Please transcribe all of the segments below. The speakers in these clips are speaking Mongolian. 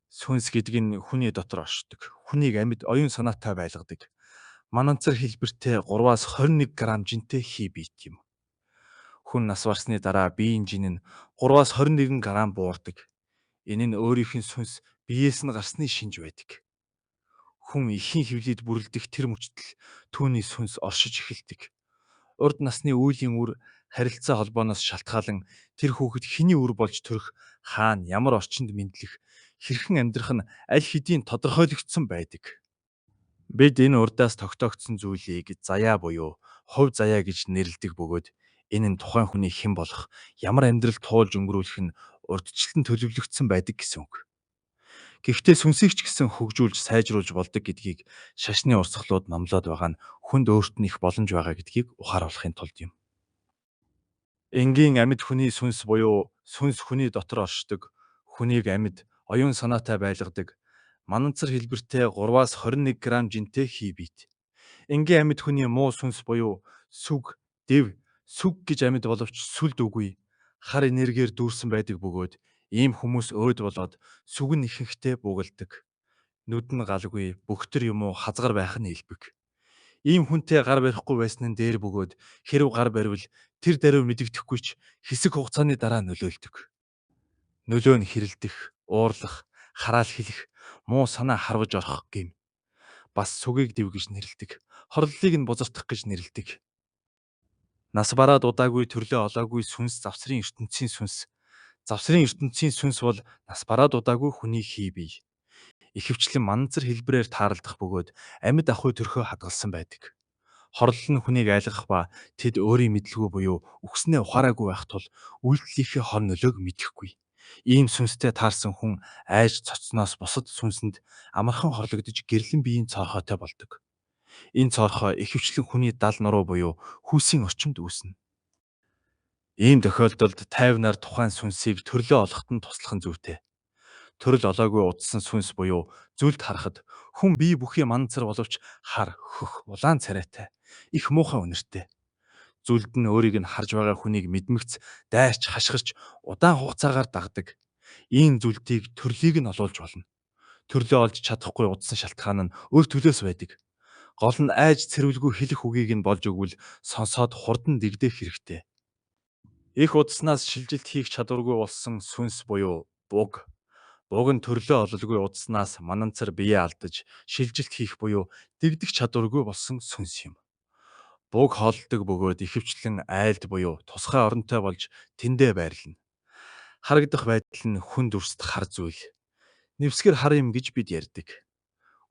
Сүнс гэдэг нь хүний дотор оршдог. Хүнийг амьд оюун санаатай байлгадаг. Мананцар хэлбэртэй 3-аас 21 грамм жинтэй хий бийт юм. Хүн нас барсны дараа биеийн жин нь 3-аас 21 грамм буурдаг. Энэ нь өөрийнх нь сүнс биеэс нь гарсны шинж байдаг. Хүн эхийн хөвлөд бүрлдэх тэр мөчтөл түүний сүнс оршиж эхэлдэг. Урд насны үеийн үр харилцаа холбооноос шалтгаалan тэр хүүхэд хэний үр болж төрөх, хаана ямар орчинд мэдлэх, хэрхэн амьдрах нь аль хэдийн тодорхойлогдсон байдаг. Бид энэ урдаас тогтоогдсон зүйлийг заяа буюу хувь заяа гэж нэрлэдэг бөгөөд энэ нь тухайн хүний хэн болох, ямар амьдрал туулж өнгөрүүлэх нь урдчлан төлөвлөгдсөн байдаг гэсэн үг. Гэхдээ сүнсийг ч гэсэн хөгжүүлж сайжруулж болдог гэдгийг шашны урсгалууд номлоод байгаа нь хүнд өөрт нь их боломж байгаа гэдгийг ухааруулахын тулд юм. Энгийн амьд хүний сүнс буюу сүнс хүний дотор оршдог, хүнийг амьд оюун санаатай байлгадаг, мананцар хэлбэртэй 3-аас 21 грамм жинтэй хий бийт. Энгийн амьд хүний муу сүнс буюу сүг, дэв, сүг гэж амьд боловч сүлд үгүй, хар энергиэр дүүрсэн байдаг бөгөөд ийм хүмүүс өөд болоод сүг нь ихэнхдээ бугалдаг. Нүд нь галгүй, бөхтөр юм уу хазгар байх нь илбэг. Ийм хүнтэй гар барихгүй байсан нь дээр бөгөөд хэрв гар баривал тэр даруй мэдэгдэхгүй ч хэсэг хугацааны дараа нөлөөлдөг. Нөлөө нь хэрэлдэх, уурлах, хараал хэлэх, муу санаа харваж орох гэм. Бас сүгийг дэв гэж нэрлэдэг. Хорлолыг нь бузартах гэж нэрлэдэг. Нас бараад удаагүй төрлөө олоогүй сүнс завсрын ертөнцийн сүнс. Завсрын ертөнцийн сүнс бол нас бараад удаагүй хүний хий бий. Ихэвчлэн мананцар хэлбэрээр тааралдах бөгөөд амьд ахуй төрхөө хадгалсан байдаг. Хорлол нь хүнийг айлгах ба тэд өөрийн мэдлгүй буюу үгснээ ухаараагүй байх тул үйлдэлийнхээ хор нөлөөг мэдэхгүй. Ийм сүнстэй таарсан хүн айж цоцсноос бусад сүнсэнд амархан хорлогдож гэрлэн биеийн цоорхойтой болдог. Энэ цоорхой ихэвчлэн хүний дал нуруу буюу хүүсийн орчимд үүснэ. Ийм тохиолдолд тайвнаар тухайн сүнсийг төрлөө олоход нь туслах нь зүйтэй. Төрөл олоогүй удсан сүнс буюу зүйлд харахад хүн бие бүхий мананцар боловч хар, хөх, улаан царайтай, их муухай үнэртэй. Зүйлд нь өөрийг нь харж байгаа хүнийг мэдмэгц, дайрч хашгирч удаан хугацаагаар дагдаг. Ийм зүйлдийг төрлийг нь олуулж болно. Төрлөө олж чадахгүй удсан шалтгаан нь өөр төлөөс байдаг. Гол нь айж цэрвэлгүй хэлэх үгийг нь болж өгвөл сонсоод хурдан дэгдэх хэрэгтэй. Их удснаас шилжилт хийх чадваргүй болсон сүнс буюу буг. Буг нь төрлөө ололгүй удснаас мананцар бие алдаж шилжилт хийх буюу дэгдэх чадваргүй болсон сүнс юм. Буг хооллдог бөгөөд ихэвчлэн айлд буюу тусгай оронтой болж тэндээ байрлана. Харагдах байдал нь хүн дүрст хар зүйл. Нэвсгэр хар юм гэж бид ярьдаг.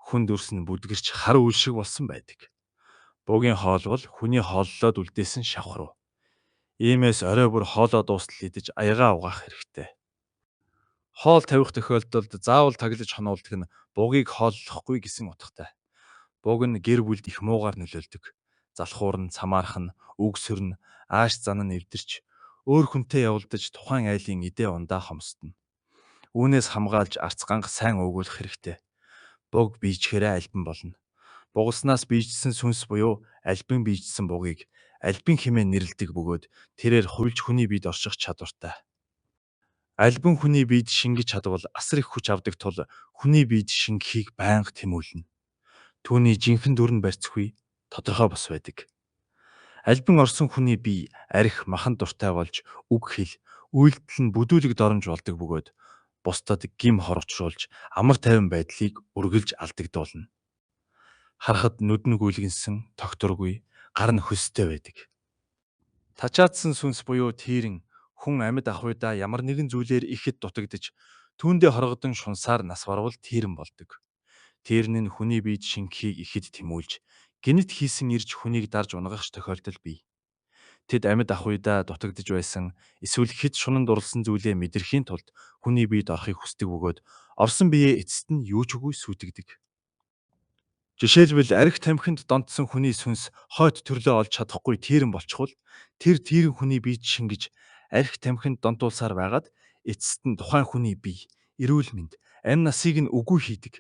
Хүн дүрс нь бүдгэрч хар үйл шиг болсон байдаг. Бугийн хоол бол хүний хооллоод үлдээсэн шавхруу. Иймээс орой бүр хоолоо дуустал идэж аягаа угаах хэрэгтэй. Хоол тавих тохиолдолд заавал таглаж хонуулдаг нь бугийг хооллохгүй гэсэн утгатай. Буг нь гэр бүлд их муугаар нөлөөлдөг. Залхуур нь, цамаарх нь, үг сөрн, ааш зан нь эвдэрч, өөр хүнтэй явуулдаж тухайн айлын идэ ундаа хомсдно. Үүнээс хамгаалж арц ганг сайн уугуулах хэрэгтэй. Буг биечгээрээ альбан болно. Бугалснаас биежсэн сүнс буюу альбан биежсэн бугийг альбан хэмээн нэрлэдэг бөгөөд тэрээр хувилж хүний биед орших чадвартай. Альбан хүний биед шингэж чадвал асар их хүч авдаг тул хүний биед шингэхийг байнга тэмүүлнэ. Түүний жинхэнэ дүр нь барьцгүй, тодорхой бос байдаг. Альбан орсон хүний бие арх махан дуртай болж үг хэл, үйлдэл нь бүдүүлэг доромж болдог бөгөөд бусдад гим хор учруулж амар тайван байдлыг үргэлж алдагдуулна. Харахад нүд нь гүйлгэнсэн, тогтургүй, гар нь хөстэй байдаг. Тачаадсан сүнс буюу тийрэн хүн амьд ахуйдаа ямар нэгэн зүйлээр ихэд дутагдж түүндээ хоргодон шунсаар нас барвал тийрэн болдог. Тэрн нь хүний биед шингэхийг ихэд тэмүүлж гинэт хийсэн ирж хүнийг дарж унгах тохиолдол бий. Тэд амьд ахуйдаа дутагдж байсан эсвэл хэд шунанд урлсан зүйлээ мэдрэхийн тулд хүний биед орохыг хүсдэг бөгөөд орсон биеэ эцэст нь юу ч үгүй сүйтгэдэг. Жишээлбэл арх тамхинд донтсон хүний сүнс хойд төрлөө олж чадахгүй тийрэн болчихвол тэр тийрэн хүний биед шингэж арх тамхинд донтуулсаар байгаад эцэст нь тухайн хүний бие, эрүүл мэнд, амь насыг нь үгүй хийдэг.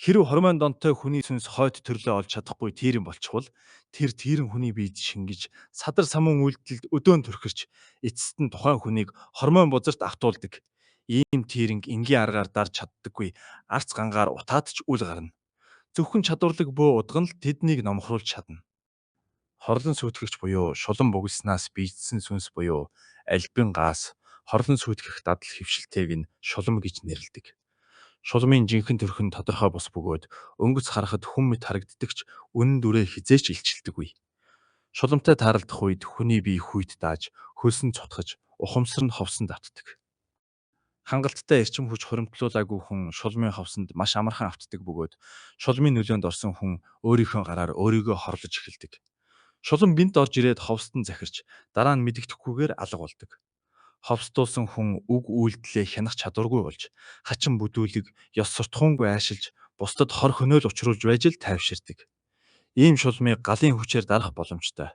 Хэрэв хормон донтой хүний сүнс хойд төрлөө олж чадахгүй тийрэн болчихвол тэр тийрэн хүний биед шингэж садар самун үйлдэлд өдөөн төрхөрч эцэст нь тухайн хүнийг хормон бузарт автуулдаг. Ийм тийрэнг энгийн аргаар дарж чаддаггүй арц гангаар утаад ч үл гарна. Зөвхөн чадварлаг бөө удган л тэднийг номхруулж чадна. Хорлон сүйтгэгч буюу шулан богиснаас бийдсэн сүнс буюу альбин газ хорлон сүйтгэх дадал хэвшилтэйг нь шулам гэж нэрлэдэг. Шулмын жинхэнэ төрх нь тодорхой бус бөгөөд өнгөц харахад хүн мэт харагддагч үнэн дүрээ хизээч илчилдэггүй. Шуламтай тааралдах үед хүний бие хүйт дааж, хөлсөн цутгаж, ухамсар нь ховсон давтдаг. Хангалттай эрчим хүч хуримтлуулаагүй хүн шулмын ховсонд маш амархан автдаг бөгөөд шулмын нөлөөнд орсон хүн өөрийнхөө гараар өөрийгөө хорлож эхэлдэг. Шулан бинт орж ирээд ховстон захирч дараа нь мэдэгдэхгүйгээр алга болдог. Ховстуулсан хүн үг үйлдэлээ хянах чадваргүй болж хачин бүдүүлэг ёс суртахуунгүй айшилж бусдад хор хөнөөл учруулж байж л тайвширдаг. Ийм шулмыг галын хүчээр дарах боломжтой.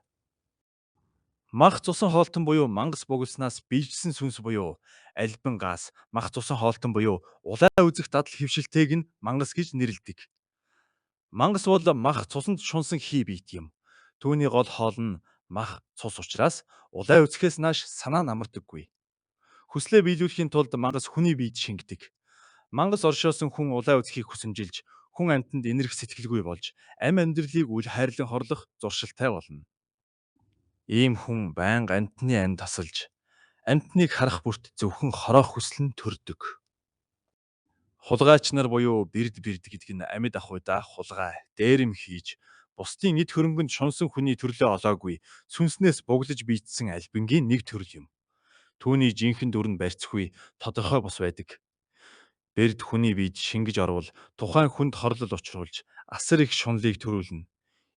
Мах цусан хоолтон буюу мангас богулснаас биежсэн сүнс буюу альбин газ, мах цусан хоолтон буюу улай үзэх дадал хэвшилтэйг нь мангас гэж нэрлэдэг. Мангас бол мах цусанд шунсан хий биет юм. Түүний гол хоол нь мах цус учраас улай үзэхээс нааш санаа намардаггүй. Хүслээ биелүүлэхийн тулд мангас хүний биед шингэдэг. Мангас оршоосон хүн улай үзхийг хүсэмжилж, хүн амьтанд энэрх сэтгэлгүй болж, амьдралыг үл хайрлан хорлох зуршилтай болно. Ийм хүн байнга амьтны ам тасалж, амьтныг харах бүрт зөвхөн хороох хүсэл нь төрдөг. Хулгайч нар буюу бэрд гэдэг нь амьд ахуйда хулгай, дээрэм хийж, бусдын эд хөрөнгөнд шунсан хүний төрлөө олоогүй, сүнснээс буглаж бийтсэн альбингийн нэг төрөл юм. Түүний жинхэнэ дүр нь барьцгүй, тодорхой бус байдаг. Бэрд хүний биед шингэж орвол тухайн хүнд хорлол учруулж, асар их шунлыг төрүүлнэ.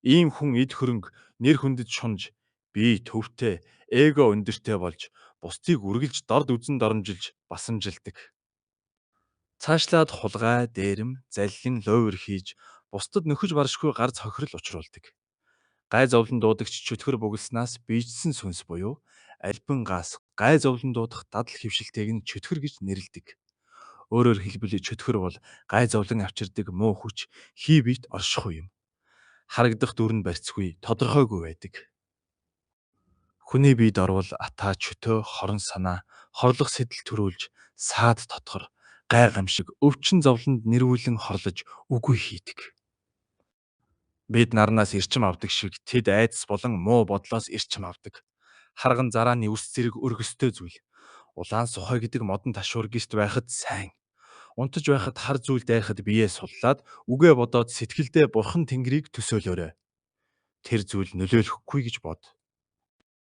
Ийм хүн эд хөрөнгө, нэр хүндэд шунж, бие төвтэй, эго өндөртэй болж, бусдыг үргэлж дорд үзэн доромжилж, басамжилдаг. Цаашлаад хулгай, дээрэм, заллин, ловер хийж, бусдад нөхөж баршгүй гар цохирол учруулдаг. Гай зовлон дуудагч чөтгөр бугалснаас биежсэн сүнс буюу альбин газ, гай зовлон дуудах дадал хэвшилтэйг нь чөтгөр гэж нэрлэдэг. Өөрөөр хэлбэл чөтгөр бол гай зовлон авчирдаг муу хүч, хий биет оршихгүй юм. Харагдах дүр нь барьцгүй, тодорхойгүй байдаг. Хүний биед орвол атаа чөтөө, хорон санаа, хорлох сэтэл төрүүлж, саад тотгор, гай гамшиг, өвчин зовлонд нэрвүүлэн хорлож үгүй хийдэг. Бид нарнаас эрчим авдаг шиг тэд айдас болон муу бодлоос эрчим авдаг. Харган зарааны үс зэрэг өргөстэй зүйл. Улаан сухай гэдэг модон ташуур гист байхад сайн. Унтаж байхад хар зүйл дайрахад биеэ суллаад үгээ бодоод сэтгэлдээ бурхан тэнгэрийг төсөөлөөрэй. Тэр зүйл нөлөөлөхгүй гэж бод.